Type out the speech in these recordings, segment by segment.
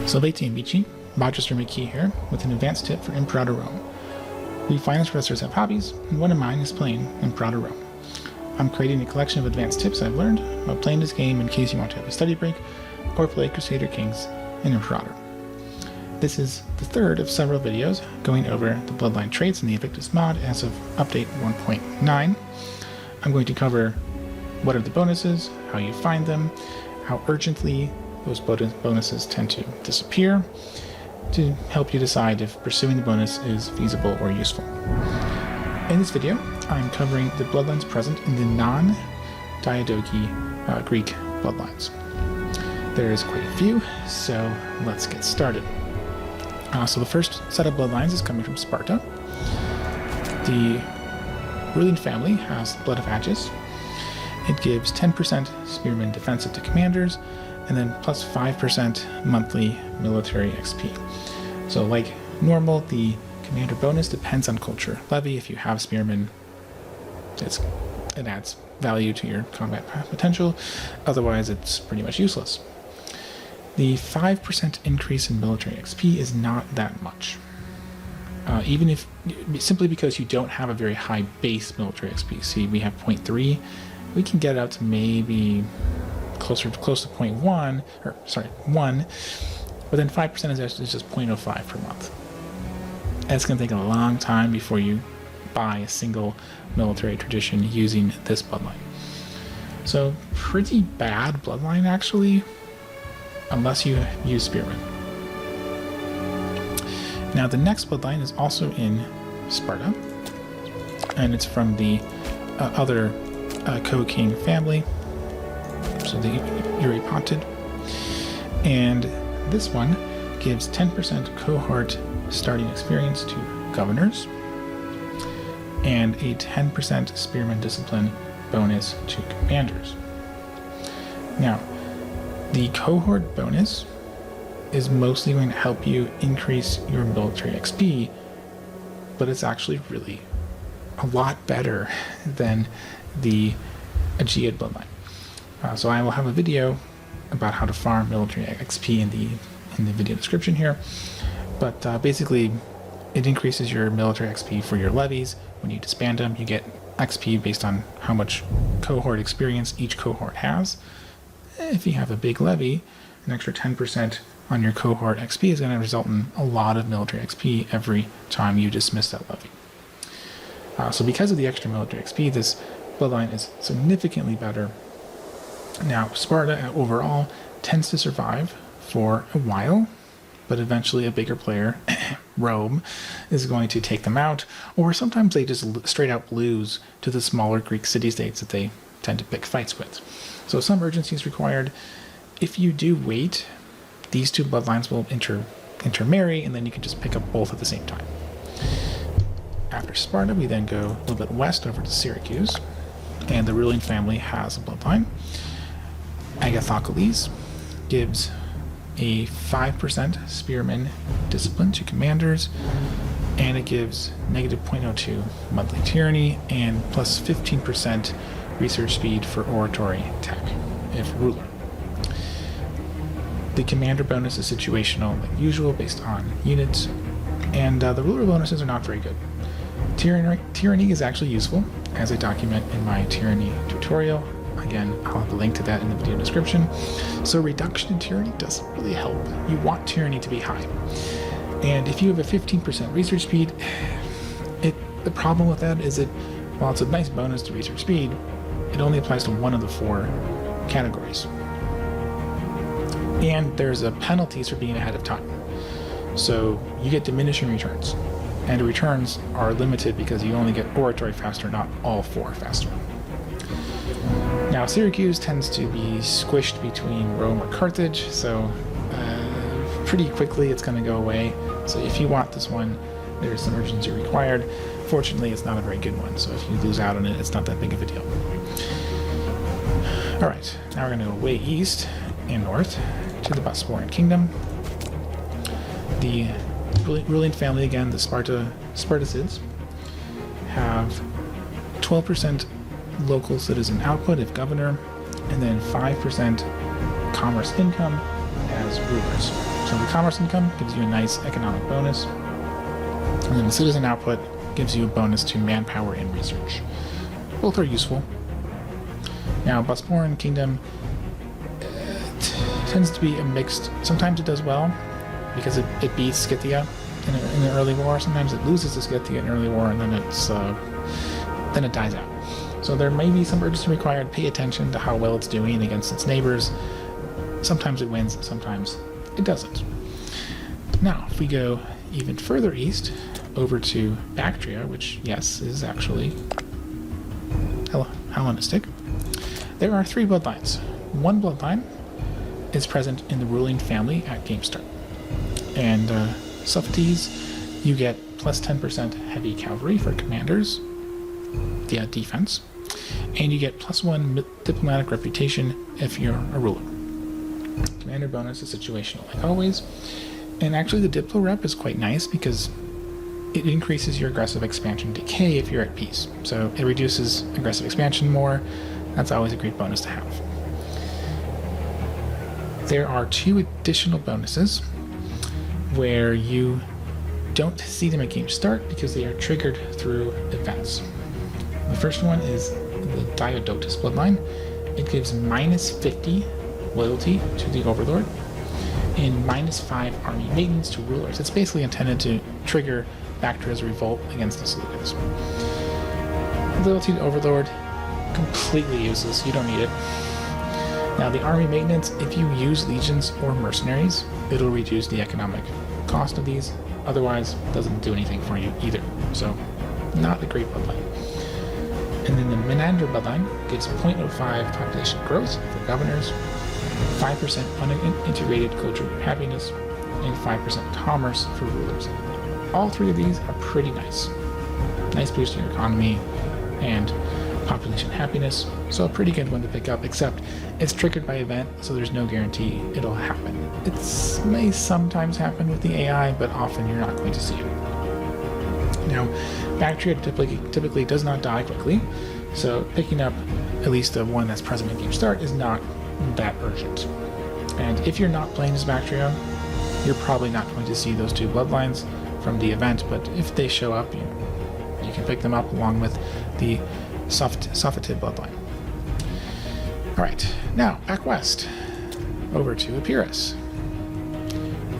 Salvete amici, Magister McKee here, with an advanced tip for Imperator Rome. We finance professors have hobbies, and one of mine is playing Imperator Rome. I'm creating a collection of advanced tips I've learned about playing this game in case you want to have a study break, or play Crusader Kings in Imperator. This is the third of several videos going over the Bloodline traits in the Invictus mod as of update 1.9. I'm going to cover what are the bonuses, how you find them, how urgently those bonuses tend to disappear, to help you decide if pursuing the bonus is feasible or useful. In this video, I'm covering the bloodlines present in the non-Diadochi Greek bloodlines. There is quite a few, so let's get started. So the first set of bloodlines is coming from Sparta. The ruling family has Blood of Agis. It gives 10% spearman defensive to commanders, and then plus 5% monthly military XP. So like normal, the commander bonus depends on culture levy. If you have spearmen, it adds value to your combat potential. Otherwise, it's pretty much useless. The 5% increase in military XP is not that much. Even if, simply because you don't have a very high base military XP. See, we have 0.3. We can get up to maybe close to 0.1, or sorry, 1, but then 5% is just 0.05 per month. And it's going to take a long time before you buy a single military tradition using this bloodline. So pretty bad bloodline actually, unless you use spearmen. Now the next bloodline is also in Sparta, and it's from the other co-king family, so the Imperator, and this one gives 10% cohort starting experience to governors and a 10% spearman discipline bonus to commanders. Now, the cohort bonus is mostly going to help you increase your military XP, but it's actually really a lot better than the Aegeid bloodline. So I will have a video about how to farm military XP in the video description here, but basically it increases your military XP for your levies. When you disband them, you get XP based on how much cohort experience each cohort has. If you have a big levy, an extra 10% on your cohort XP is going to result in a lot of military XP every time you dismiss that levy. So because of the extra military XP, this bloodline is significantly better. Now, Sparta overall tends to survive for a while, but eventually a bigger player, Rome, is going to take them out, or sometimes they just straight out lose to the smaller Greek city-states that they tend to pick fights with. So some urgency is required. If you do wait, these two bloodlines will intermarry, and then you can just pick up both at the same time. After Sparta, we then go a little bit west over to Syracuse, and the ruling family has a bloodline. Agathocles gives a 5% spearman discipline to commanders, and it gives negative 0.02 monthly tyranny and plus 15% research speed for oratory tech if ruler. The commander bonus is situational like usual based on units, and the ruler bonuses are not very good. Tyranny is actually useful, as I document in my tyranny tutorial. Again, I'll have a link to that in the video description. So reduction in tyranny doesn't really help. You want tyranny to be high. And if you have a 15% research speed, the problem with that is that while it's a nice bonus to research speed, it only applies to one of the 4 categories. And there's a penalties for being ahead of time. So you get diminishing returns. And the returns are limited because you only get oratory faster, not all 4 faster. Now, Syracuse tends to be squished between Rome or Carthage, so pretty quickly it's going to go away. So if you want this one, there's some urgency required. Fortunately, it's not a very good one, so if you lose out on it, it's not that big of a deal. Alright, now we're going to go way east and north to the Bosporan Kingdom. The ruling family, again, the Spartacids, have 12% local citizen output if governor, and then 5% commerce income as rulers. So the commerce income gives you a nice economic bonus. And then the citizen output gives you a bonus to manpower and research. Both are useful. Now, Bosporan Kingdom tends to be a mixed. Sometimes it does well because it beats Scythia in the early war. Sometimes it loses to Scythia in early war, and then it dies out. So there may be some urgency required. Pay attention to how well it's doing against its neighbors. Sometimes it wins, sometimes it doesn't. Now, if we go even further east, over to Bactria, which, yes, is actually Hellenistic, there are 3 bloodlines. One bloodline is present in the ruling family at game start. And Sophites, you get plus 10% heavy cavalry for commanders, defense, and you get plus 1 diplomatic reputation if you're a ruler. Commander bonus is situational, like always. And actually the Diplo rep is quite nice because it increases your aggressive expansion decay if you're at peace. So it reduces aggressive expansion more. That's always a great bonus to have. There are 2 additional bonuses where you don't see them at game start because they are triggered through events. The first one is the Diadochi bloodline. It gives minus 50 loyalty to the Overlord and minus 5 army maintenance to rulers. It's basically intended to trigger Bactria's revolt against the Seleucids. Loyalty to Overlord, completely useless. You don't need it. Now, the army maintenance, if you use legions or mercenaries, it'll reduce the economic cost of these. Otherwise, it doesn't do anything for you either. So, not a great bloodline. And then the Menander bloodline gives 0.05 population growth for governors, 5% unintegrated culture and happiness, and 5% commerce for rulers. All 3 of these are pretty nice. Nice boost to your economy and population happiness, so a pretty good one to pick up, except it's triggered by event, so there's no guarantee it'll happen. It may sometimes happen with the AI, but often you're not going to see it. Now, Bactria typically does not die quickly, so picking up at least the one that's present at game start is not that urgent. And if you're not playing as Bactria, you're probably not going to see those 2 bloodlines from the event, but if they show up, you can pick them up along with the Sophatid bloodline. Alright, now back west, over to Epirus.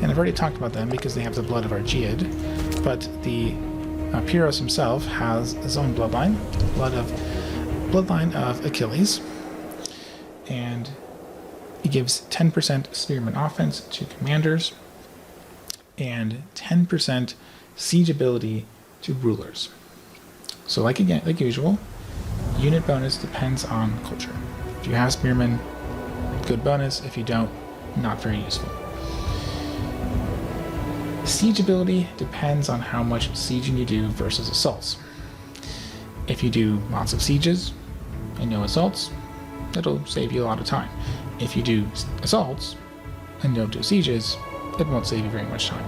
And I've already talked about them because they have the blood of Argead, but the Pyrrhus himself has his own bloodline, bloodline of Achilles, and he gives 10% spearman offense to commanders and 10% siege ability to rulers. So like usual, unit bonus depends on culture. If you have spearmen, good bonus. If you don't, not very useful. Siege ability depends on how much sieging you do versus assaults. If you do lots of sieges and no assaults, it'll save you a lot of time. If you do assaults and don't do sieges, it won't save you very much time.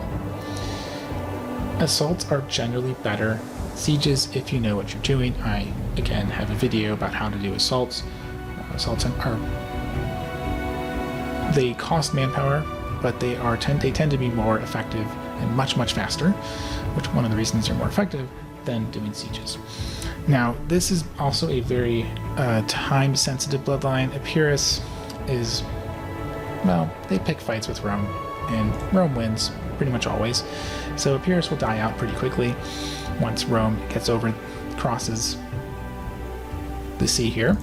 Assaults are generally better. Sieges, if you know what you're doing. I, again, have a video about how to do assaults. They cost manpower, but they tend to be more effective and much, much faster, which one of the reasons they're more effective than doing sieges. Now, this is also a very time-sensitive bloodline. Epirus is, well, they pick fights with Rome, and Rome wins pretty much always. So Epirus will die out pretty quickly once Rome crosses the sea here,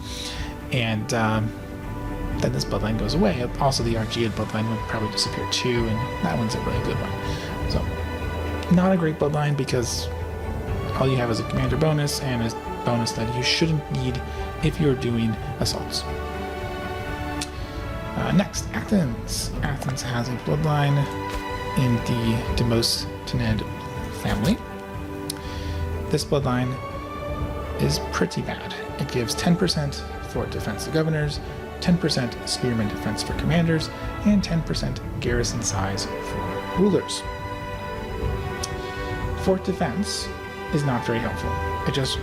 and then this bloodline goes away. Also, the Argead bloodline would probably disappear too, and that one's a really good one. So, not a great bloodline because all you have is a commander bonus and a bonus that you shouldn't need if you're doing assaults. Next, Athens. Athens has a bloodline in the Demosthenes family. This bloodline is pretty bad. It gives 10% for defense to governors, 10% spearman defense for commanders, and 10% garrison size for rulers. Fort defense is not very helpful. It just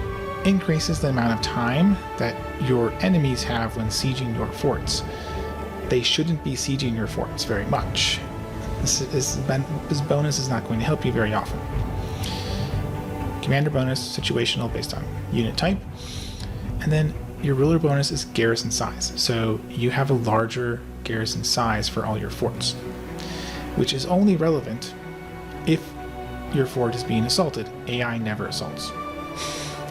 increases the amount of time that your enemies have when sieging your forts. They shouldn't be sieging your forts very much. This bonus is not going to help you very often. Commander bonus, situational based on unit type. And then your ruler bonus is garrison size. So you have a larger garrison size for all your forts, which is only relevant if your fort is being assaulted. AI never assaults.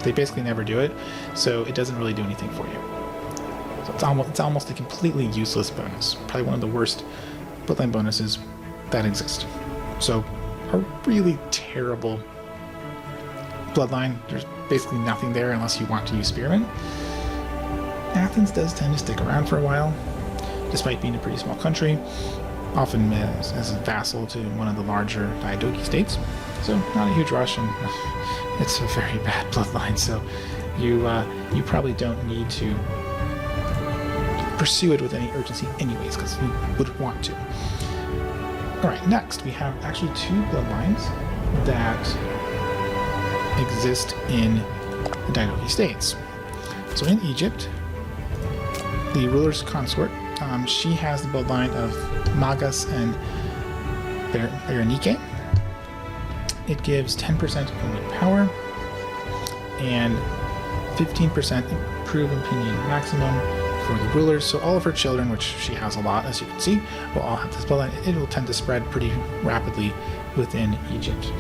They basically never do it, so it doesn't really do anything for you. So it's almost a completely useless bonus. Probably one of the worst Bloodline bonuses that exist. So a really terrible Bloodline. There's basically nothing there unless you want to use Spearmen. Athens does tend to stick around for a while, despite being a pretty small country, often as a vassal to one of the larger Diadochi states. So not a huge rush, and it's a very bad Bloodline, so you probably don't need to pursue it with any urgency anyways, because you would want to. Alright, next we have actually two Bloodlines that exist in the Diadochi states. So in Egypt, the ruler's consort, she has the bloodline of Magas and Berenike. It gives 10% unit power and 15% improved opinion maximum for the rulers. So all of her children, which she has a lot, as you can see, will all have this bloodline. It will tend to spread pretty rapidly within Egypt.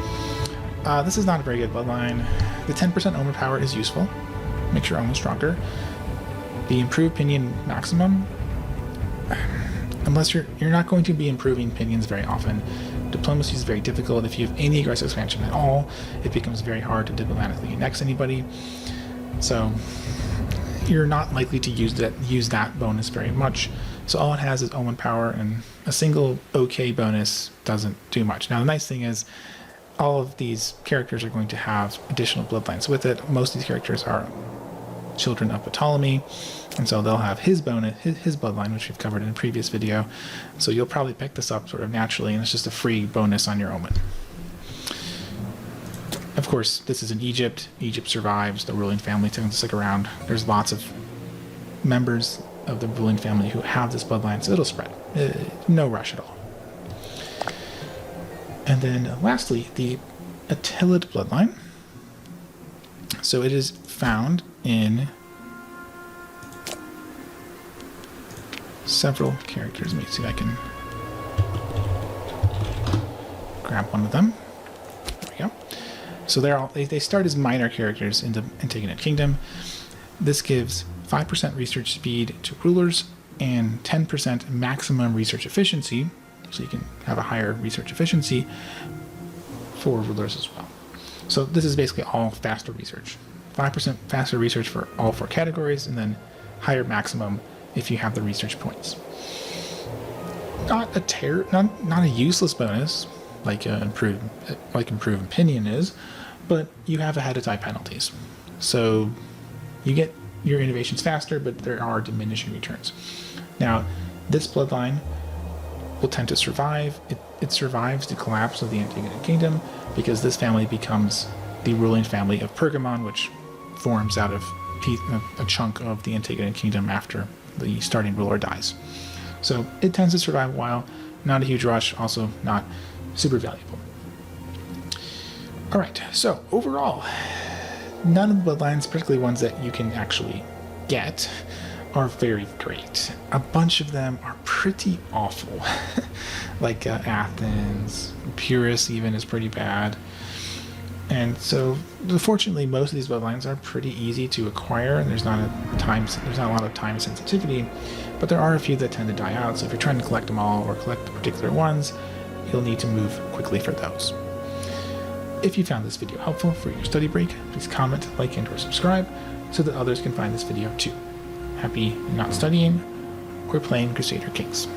This is not a very good bloodline. The 10% omen power is useful. Makes your omen stronger. The improved pinion maximum, unless you're not going to be improving pinions very often. Diplomacy is very difficult. If you have any aggressive expansion at all, it becomes very hard to diplomatically annex anybody. So you're not likely to use that bonus very much. So all it has is omen power, and a single OK bonus doesn't do much. Now the nice thing is, all of these characters are going to have additional bloodlines with it. Most of these characters are children of Ptolemy, and so they'll have his bonus, his bloodline, which we've covered in a previous video. So you'll probably pick this up sort of naturally, and it's just a free bonus on your omen. Of course, this is in Egypt. Egypt survives. The ruling family tends to stick around. There's lots of members of the ruling family who have this bloodline, so it'll spread. No rush at all. And then lastly, the Attilid bloodline. So it is found in several characters. Let me see if I can grab one of them. There we go. So they start as minor characters in the Antigonid Kingdom. This gives 5% research speed to rulers and 10% maximum research efficiency. So you can have a higher research efficiency for rulers as well. So this is basically all faster research. 5% faster research for all 4 categories, and then higher maximum if you have the research points. Not a useless bonus like improved opinion is, but you have ahead of time penalties. So you get your innovations faster, but there are diminishing returns. Now, this bloodline will tend to survive. It survives the collapse of the Antigonid Kingdom because this family becomes the ruling family of Pergamon, which forms out of a chunk of the Antigonid Kingdom after the starting ruler dies. So it tends to survive a while. Not a huge rush, also not super valuable. Alright, so overall, none of the bloodlines, particularly ones that you can actually get, are very great. A bunch of them are pretty awful. Like Athens, Pyrrhus even is pretty bad. And so, fortunately, most of these bloodlines are pretty easy to acquire. There's not a lot of time sensitivity, but there are a few that tend to die out. So if you're trying to collect them all or collect the particular ones, you'll need to move quickly for those. If you found this video helpful for your study break, please comment, like, and/or subscribe so that others can find this video too. Happy not studying or playing Crusader Kings.